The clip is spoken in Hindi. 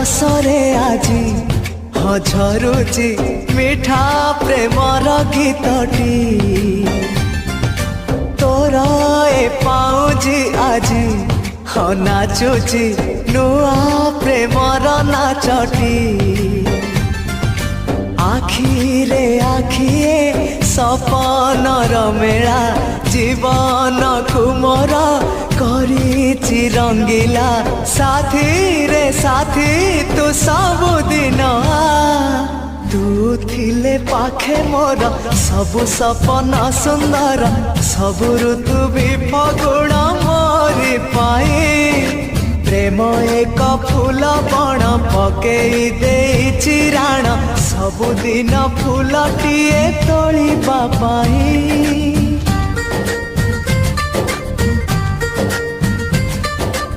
बरसरे आजी झरुची मिठा प्रेमर गीतटी तोर ए पाउजी आजी नाचुची नुआ प्रेमर नाचटी आखिरे आखिए सपनर मेला जीवन को मोर करिछि रंगीला साथी रे साथी तू सबुदिन तू थिले पाखे मोर सबु सपन सुंदर सबु ऋतु भी फगुण मोरी पाई प्रेम एक फूल बण पकई देइछि राण सबुदिन फूलटिए तोलिबा पाई।